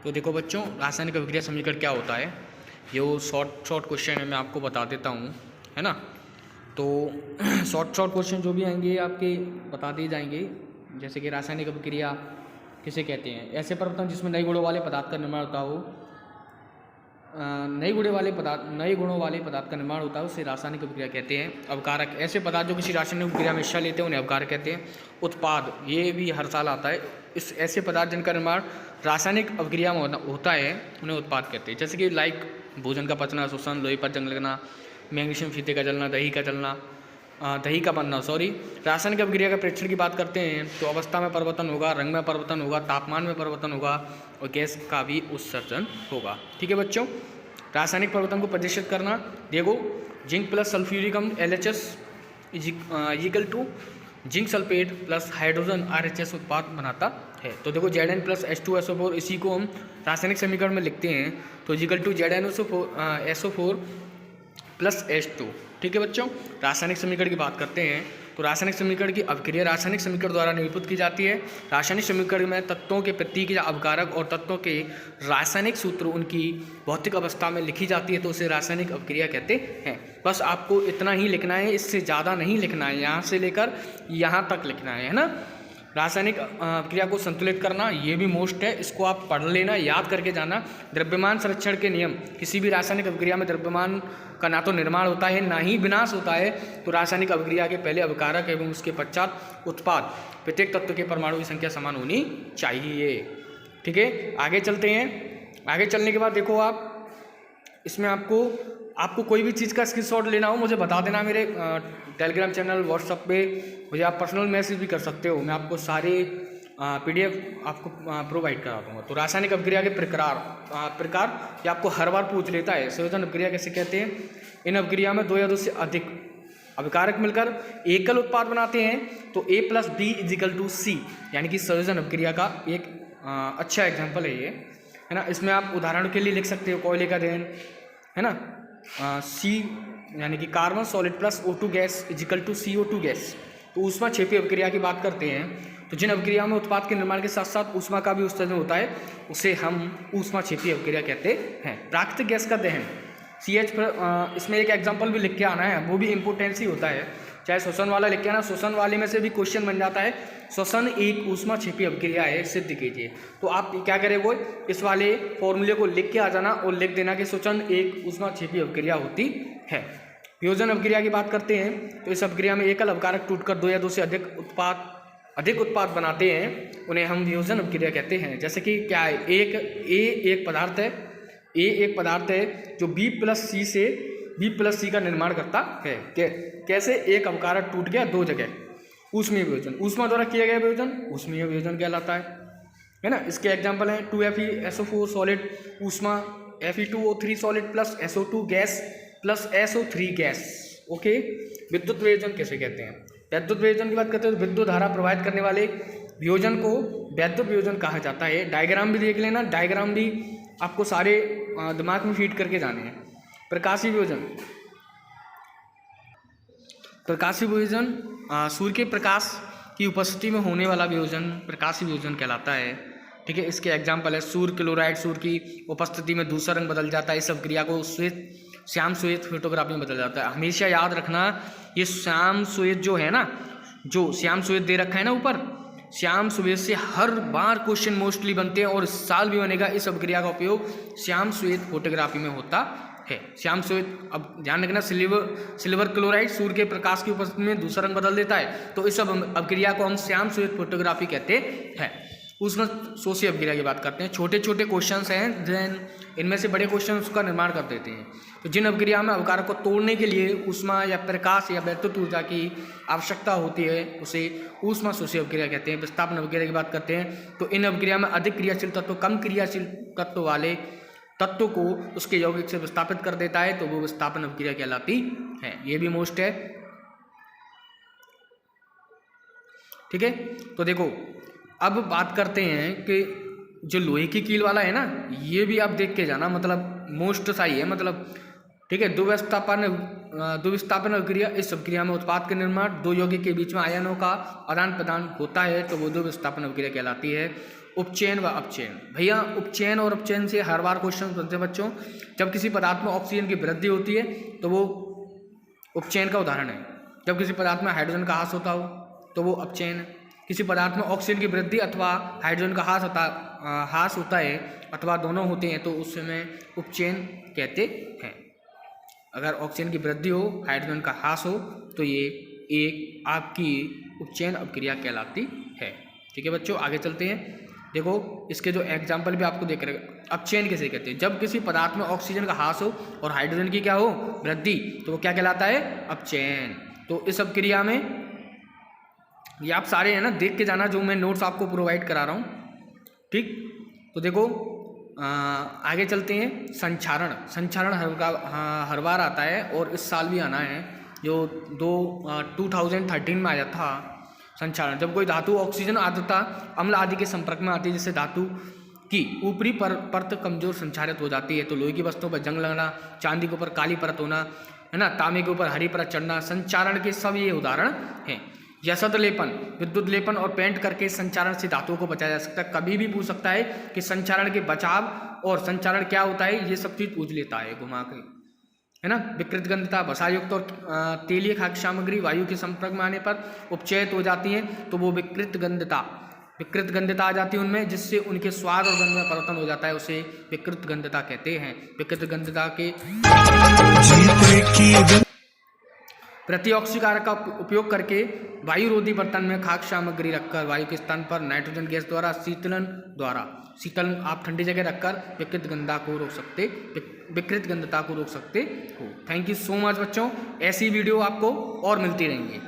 तो देखो बच्चों, रासायनिक अभिक्रिया समीकरण क्या होता है, ये वो शॉर्ट क्वेश्चन है, मैं आपको बता देता हूँ, है ना। तो शॉर्ट क्वेश्चन जो भी आएंगे आपके बता दिए जाएंगे। जैसे कि रासायनिक अभिक्रिया किसे कहते हैं, ऐसे परिवर्तन जिसमें नए गुणों वाले पदार्थ का निर्माण होता हो, नए गुणों वाले पदार्थ का निर्माण होता है, उसे रासायनिक अभिक्रिया कहते हैं। अवकारक, ऐसे पदार्थ जो किसी रासायनिक अभिक्रिया में हिस्सा लेते हैं उन्हें अवकारक कहते हैं। उत्पाद, ये भी हर साल आता है, इस ऐसे पदार्थ जिनका निर्माण रासायनिक अभिक्रिया में होता है उन्हें उत्पाद कहते हैं। जैसे कि लाइक भोजन का पचना, श्वसन, लोहे पर जंग लगना, मैग्नीशियम फीते का जलना, दही का बनना। रासायनिक अभिक्रिया का परीक्षण की बात करते हैं तो अवस्था में परिवर्तन होगा, रंग में परिवर्तन होगा, तापमान में परिवर्तन होगा और गैस का भी उत्सर्जन होगा। ठीक है बच्चों, रासायनिक परिवर्तन को प्रदर्शित करना, देखो जिंक प्लस सल्फ्यूरिक अम्ल LHS equal to zinc sulphate plus hydrogen RHS उत्पाद बनाता है। तो देखो Zn प्लस H2SO4, इसी को हम रासायनिक समीकरण में लिखते हैं तो equal to ZnSO4 plus H2। ठीक है बच्चों, रासायनिक समीकरण की बात करते हैं तो रासायनिक समीकरण की अभिक्रिया रासायनिक समीकरण द्वारा निरूपित की जाती है। रासायनिक समीकरण में तत्वों के प्रतीक या अवकारक और तत्वों के रासायनिक सूत्र उनकी भौतिक अवस्था में लिखी जाती है, तो उसे रासायनिक अभिक्रिया कहते हैं। बस आपको इतना ही लिखना है, इससे ज़्यादा नहीं लिखना है, यहाँ से लेकर यहाँ तक लिखना है ना। रासायनिक अभिक्रिया को संतुलित करना, ये भी मोस्ट है, इसको आप पढ़ लेना, याद करके जाना। द्रव्यमान संरक्षण के नियम, किसी भी रासायनिक अभिक्रिया में द्रव्यमान का ना तो निर्माण होता है ना ही विनाश होता है। तो रासायनिक अभिक्रिया के पहले अवकारक एवं उसके पश्चात उत्पाद, प्रत्येक तत्व के परमाणु की संख्या समान होनी चाहिए। ठीक है, आगे चलते हैं। आगे चलने के बाद देखो आप, इसमें आपको कोई भी चीज़ का स्क्रीनशॉट लेना हो मुझे बता देना, मेरे टेलीग्राम चैनल, व्हाट्सएप पे मुझे आप पर्सनल मैसेज भी कर सकते हो, मैं आपको सारे PDF आपको प्रोवाइड करा दूँगा। तो रासायनिक अभिक्रिया के प्रकार ये आपको हर बार पूछ लेता है। संयोजन अभिक्रिया कैसे कहते हैं, इन अभिक्रिया में दो या दो से अधिक अभिकारक मिलकर एकल उत्पाद बनाते हैं तो A + B = C, यानी कि संयोजन अभिक्रिया का एक अच्छा एग्जाम्पल है ये, है ना। इसमें आप उदाहरण के लिए लिख सकते हो कोयले का दहन, है ना, C यानी कि carbon solid plus O2 gas = CO2 gas. तो ऊष्मा क्षेपी अभिक्रिया की बात करते हैं तो जिन अभिक्रियाओं में उत्पाद के निर्माण के साथ साथ ऊष्मा का भी उत्सर्जन होता है उसे हम ऊष्मा क्षेपी अभिक्रिया कहते हैं। प्राकृतिक गैस का दहन CH पर, इसमें एक एग्जाम्पल भी लिख के आना है, वो भी इम्पोर्टेंस ही होता है, चाहे श्वसन वाला लिख के आना, श्वसन वाले में से भी क्वेश्चन बन जाता है, श्वसन एक ऊष्मा क्षेपी अभिक्रिया है, सिद्ध कीजिए। तो आप क्या करेंगे, इस वाले फॉर्मूले को लिख के आ जाना और लिख देना कि श्वसन एक ऊष्मा क्षेपी अभिक्रिया होती है। वियोजन अभिक्रिया की बात करते हैं तो इस अभिक्रिया में एकल अवकारक टूटकर दो या दो से अधिक उत्पाद बनाते हैं, उन्हें हम वियोजन अभिक्रिया कहते हैं। जैसे कि क्या है, एक पदार्थ है जो B + C का निर्माण करता है। कैसे, एक अवकारक टूट गया दो जगह, ऊष्मीय वियोजन, ऊष्मा द्वारा किया गया वियोजन ऊष्मीय वियोजन कहलाता है ना। इसके एग्जाम्पल हैं 2FeSO4 सॉलिड ऊष्मा, Fe2O3 solid plus SO2 gas plus SO3 gas. Okay, विद्युत वियोजन कैसे कहते हैं, वैद्युत वियोजन की बात करते हैं तो विद्युत धारा प्रवाहित करने वाले वियोजन को वैद्युत वियोजन कहा जाता है। डायग्राम भी देख लेना, डायग्राम भी आपको सारे दिमाग में फीड करके जाने हैं। प्रकाशीय वियोजन सूर्य के प्रकाश की उपस्थिति में होने वाला वियोजन प्रकाशीय वियोजन कहलाता है। ठीक है, इसके एग्जाम्पल है सूर्य क्लोराइड, सूर्य की उपस्थिति में दूसरा रंग बदल जाता है, इस अभिक्रिया को श्याम श्वेत फोटोग्राफी में बदल जाता है। हमेशा याद रखना, ये श्याम श्वेत जो है ना, जो श्याम श्वेत दे रखा है ना ऊपर, श्याम श्वेत से हर बार क्वेश्चन मोस्टली बनते हैं और इस साल भी बनेगा। इस अभिक्रिया का उपयोग श्याम श्वेत फोटोग्राफी में होता है। श्याम श्वेत, अब ध्यान रखना, सिल्वर क्लोराइड सूर्य के प्रकाश की उपस्थिति में दूसरा रंग बदल देता है, तो इस अभिक्रिया को हम श्याम श्वेत फोटोग्राफी कहते हैं। उसमें शोषी अभिक्रिया की बात करते हैं। छोटे छोटे क्वेश्चंस हैं, देन इनमें से बड़े क्वेश्चन उसका निर्माण कर देते हैं। तो जिन अभिक्रिया में अवकारक को तोड़ने के लिए ऊष्मा या प्रकाश या वैद्युत ऊर्जा की आवश्यकता होती है उसे ऊष्मा शोषी अभिक्रिया कहते हैं। विस्थापन अभिक्रिया की बात करते हैं तो इन अभिक्रिया में अधिक क्रियाशील तत्व कम क्रियाशील तत्व वाले तत्व को उसके यौगिक से विस्थापित कर देता है, तो वो विस्थापन अभिक्रिया कहलाती है। ये भी मोस्ट है। ठीक है, तो देखो अब बात करते हैं कि जो लोहे की कील वाला है ना, ये भी आप देख के जाना, मतलब मोस्ट सा ही है, मतलब ठीक है। द्विविस्थापन अभिक्रिया, इस अभिक्रिया में उत्पाद के निर्माण दो यौगिक के बीच में आयनों का आदान प्रदान होता है, तो वो द्विविस्थापन अभिक्रिया कहलाती है। उपचयन व अपचयन। भैया उपचयन और अपचयन से हर बार क्वेश्चन बनते हैं बच्चों। जब किसी पदार्थ में ऑक्सीजन की वृद्धि होती है तो वो उपचयन का उदाहरण है। जब किसी पदार्थ में हाइड्रोजन का ह्रास होता हो तो वो अपचयन है। किसी पदार्थ में ऑक्सीजन की वृद्धि अथवा हाइड्रोजन का ह्रास होता है अथवा दोनों होते हैं तो उस समय उपचयन कहते हैं। अगर ऑक्सीजन की वृद्धि हो, हाइड्रोजन का ह्रास हो तो ये एक आपकी उपचयन अपक्रिया कहलाती है। ठीक है बच्चों, आगे चलते हैं। देखो इसके जो एग्जाम्पल भी आपको देख रहे हैं। अपचयन किसे कहते हैं? जब किसी पदार्थ में ऑक्सीजन का ह्रास हो और हाइड्रोजन की क्या हो, वृद्धि, तो वो क्या कहलाता है? अपचयन। तो इस अपक्रिया में ये आप सारे है ना देख के जाना, जो मैं नोट्स आपको प्रोवाइड करा रहा हूँ। ठीक, तो देखो आगे चलते हैं। संक्षारण। संक्षारण हर बार आता है और इस साल भी आना है, जो 2013 में आया था। संक्षारण जब कोई धातु ऑक्सीजन, आर्द्रता, अम्ल आदि के संपर्क में आती है, जिससे धातु की ऊपरी परत कमजोर संक्षारित हो जाती है। तो लोहे की वस्तुओं पर जंग लगना, चांदी के ऊपर काली परत होना, है ना, तांबे के ऊपर हरी परत चढ़ना, संक्षारण के सब ये उदाहरण हैं। यसद लेपन, विद्युत लेपन और पेंट करके संक्षारण से धातुओं को बचाया जा सकता है। कभी भी पूछ सकता है कि संक्षारण के बचाव और संक्षारण क्या होता है, ये सब चीज पूछ लेता है घुमा के, है ना। विकृत गंधता, वसायुक्त और तेलीय खाद्य सामग्री वायु के संपर्क में आने पर उपचयित हो जाती है, तो वो विकृत गंधता आ जाती है उनमें, जिससे उनके स्वाद और गंध में परिवर्तन हो जाता है, उसे विकृत गंधता कहते हैं। विकृत गंधता के प्रतिऑक्सीकारक का उपयोग करके वायु रोधी बर्तन में खाद्य सामग्री रखकर वायु के स्थान पर नाइट्रोजन गैस द्वारा शीतलन आप ठंडी जगह रखकर विकृत गंधता को रोक सकते हो। थैंक यू सो मच बच्चों, ऐसी वीडियो आपको और मिलती रहेंगी।